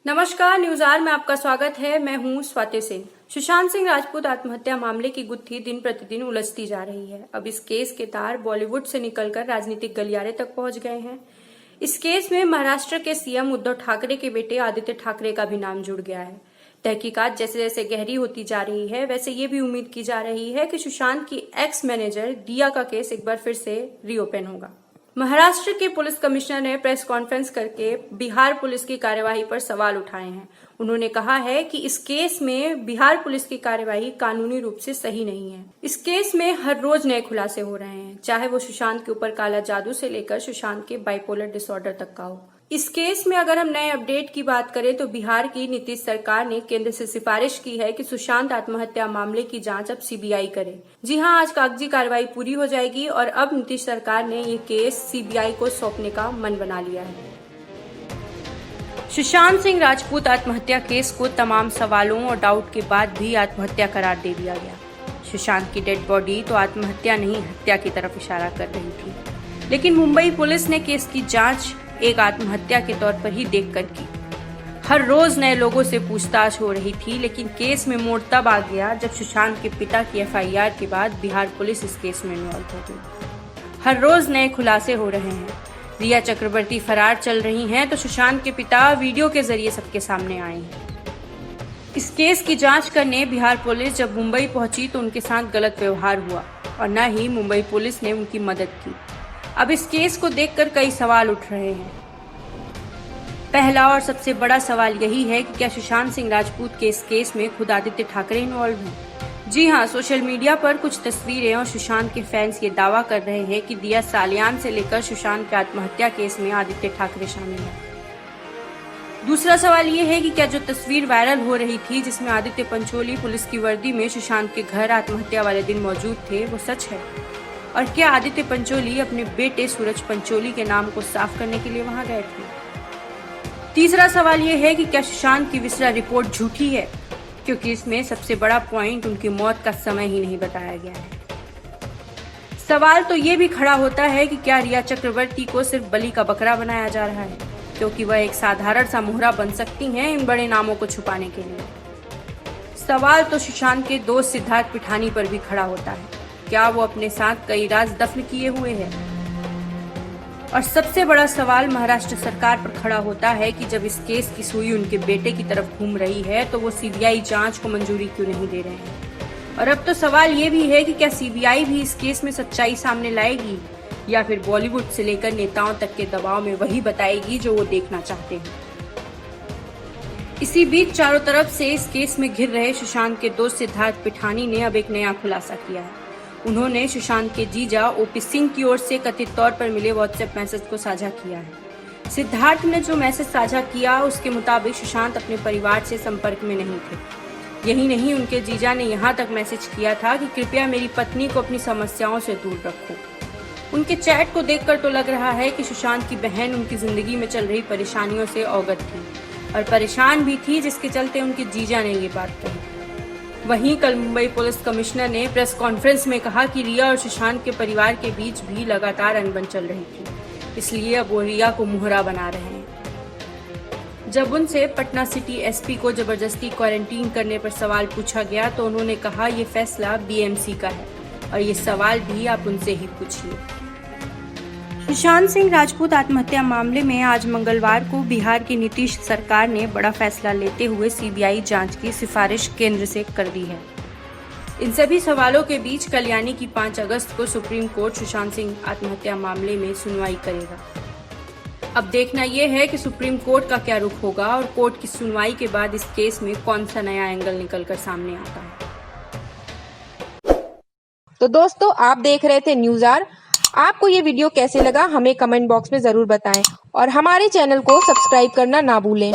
नमस्कार, news are में आपका स्वागत है। मैं हूं स्वाति सिंह। सुशांत सिंह राजपूत आत्महत्या मामले की गुत्थी दिन प्रतिदिन उलझती जा रही है। अब इस केस के तार बॉलीवुड से निकलकर राजनीतिक गलियारे तक पहुंच गए हैं। इस केस में महाराष्ट्र के सीएम उद्धव ठाकरे के बेटे आदित्य ठाकरे का भी नाम जुड़ गया है। तहकीकात जैसे जैसे गहरी होती जा रही है, वैसे ये भी उम्मीद की जा रही है कि सुशांत की एक्स मैनेजर दिया का केस एक बार फिर से रीओपन होगा। महाराष्ट्र के पुलिस कमिश्नर ने प्रेस कॉन्फ्रेंस करके बिहार पुलिस की कार्यवाही पर सवाल उठाए हैं। उन्होंने कहा है कि इस केस में बिहार पुलिस की कार्यवाही कानूनी रूप से सही नहीं है। इस केस में हर रोज नए खुलासे हो रहे हैं, चाहे वो सुशांत के ऊपर काला जादू से लेकर सुशांत के बाइपोलर डिसऑर्डर तक का हो। इस केस में अगर हम नए अपडेट की बात करें तो बिहार की नीतीश सरकार ने केंद्र से सिफारिश की है कि सुशांत आत्महत्या मामले की जांच अब सीबीआई करे। जी हां, आज कागजी कार्रवाई पूरी हो जाएगी और अब नीतीश सरकार ने ये केस सीबीआई को सौंपने का मन बना लिया है। सुशांत सिंह राजपूत आत्महत्या केस को तमाम सवालों और डाउट के बाद भी आत्महत्या करार दे दिया गया। सुशांत की डेड बॉडी तो आत्महत्या नहीं, हत्या की तरफ इशारा कर रही थी, लेकिन मुंबई पुलिस ने केस की जांच एक आत्महत्या के तौर पर ही देखकर की। हर रोज नए लोगों से पूछताछ हो रही थी, लेकिन केस में मोड़ तब आ गया जब सुशांत के पिता की एफआईआर के बाद बिहार पुलिस इस केस में इन्वॉल्व हो गई। हर रोज नए खुलासे हो रहे हैं। रिया चक्रवर्ती फरार चल रही हैं तो सुशांत के पिता वीडियो के जरिए सबके सामने आए हैं। इस केस की जांच करने बिहार पुलिस जब मुंबई पहुंची तो उनके साथ गलत व्यवहार हुआ और न ही मुंबई पुलिस ने उनकी मदद की। अब इस केस को देखकर कई सवाल उठ रहे हैं। पहला और सबसे बड़ा सवाल यही है कि क्या सुशांत सिंह राजपूत के इस केस में खुद आदित्य ठाकरे इन्वॉल्व हैं? जी हां, सोशल मीडिया पर कुछ तस्वीरें और सुशांत के फैंस ये दावा कर रहे हैं कि दिया सालियान से लेकर सुशांत के आत्महत्या केस में आदित्य ठाकरे शामिल है। दूसरा सवाल ये है कि क्या जो तस्वीर वायरल हो रही थी जिसमें आदित्य पंचोली पुलिस की वर्दी में सुशांत के घर आत्महत्या वाले दिन मौजूद थे, वो सच है? और क्या आदित्य पंचोली अपने बेटे सूरज पंचोली के नाम को साफ करने के लिए वहां गए थे? तीसरा सवाल यह है कि क्या सुशांत की विसरा रिपोर्ट झूठी है, क्योंकि इसमें सबसे बड़ा पॉइंट उनकी मौत का समय ही नहीं बताया गया है। सवाल तो ये भी खड़ा होता है कि क्या रिया चक्रवर्ती को सिर्फ बलि का बकरा बनाया जा रहा है, क्योंकि वह एक साधारण सा मोहरा बन सकती हैं इन बड़े नामों को छुपाने के लिए। सवाल तो सुशांत के दोस्त सिद्धार्थ पिठानी पर भी खड़ा होता है। क्या वो अपने साथ कई राज दफन किए हुए हैं? और सबसे बड़ा सवाल महाराष्ट्र सरकार पर खड़ा होता है कि जब इस केस की सुई उनके बेटे की तरफ घूम रही है तो वो सीबीआई जांच को मंजूरी क्यों नहीं दे रहे हैं। और अब तो सवाल ये भी है कि क्या सीबीआई भी इस केस में सच्चाई सामने लाएगी या फिर बॉलीवुड से लेकर नेताओं तक के दबाव में वही बताएगी जो वो देखना चाहते हैं। इसी बीच चारों तरफ से इस केस में घिर रहे सुशांत के दोस्त सिद्धार्थ पिठानी ने अब एक नया खुलासा किया है। उन्होंने सुशांत के जीजा ओपी सिंह की ओर से कथित तौर पर मिले व्हाट्सएप मैसेज को साझा किया है। सिद्धार्थ ने जो मैसेज साझा किया उसके मुताबिक सुशांत अपने परिवार से संपर्क में नहीं थे। यही नहीं, उनके जीजा ने यहाँ तक मैसेज किया था कि कृपया मेरी पत्नी को अपनी समस्याओं से दूर रखो। उनके चैट को देखकर तो लग रहा है कि सुशांत की बहन उनकी जिंदगी में चल रही परेशानियों से अवगत थी और परेशान भी थी, जिसके चलते उनके जीजा ने ये बात कही। वहीं कल मुंबई पुलिस कमिश्नर ने प्रेस कॉन्फ्रेंस में कहा कि रिया और सुशांत के परिवार के बीच भी लगातार अनबन चल रही थी, इसलिए अब वो रिया को मोहरा बना रहे हैं। जब उनसे पटना सिटी एसपी को जबरदस्ती क्वारंटीन करने पर सवाल पूछा गया तो उन्होंने कहा ये फैसला बीएमसी का है और ये सवाल भी आप उनसे ही पूछिए। सुशांत सिंह राजपूत आत्महत्या मामले में आज मंगलवार को बिहार की नीतीश सरकार ने बड़ा फैसला लेते हुए सीबीआई जांच की सिफारिश केंद्र से कर दी है। इन सभी सवालों के बीच कल यानी कि 5 अगस्त को सुप्रीम कोर्ट सुशांत सिंह आत्महत्या मामले में सुनवाई करेगा। अब देखना यह है कि सुप्रीम कोर्ट का क्या रुख होगा और कोर्ट की सुनवाई के बाद इस केस में कौन सा नया एंगल निकलकर सामने आता है। तो दोस्तों, आप देख रहे थे न्यूज आर। आपको ये वीडियो कैसे लगा हमें कमेंट बॉक्स में जरूर बताएं और हमारे चैनल को सब्सक्राइब करना ना भूलें।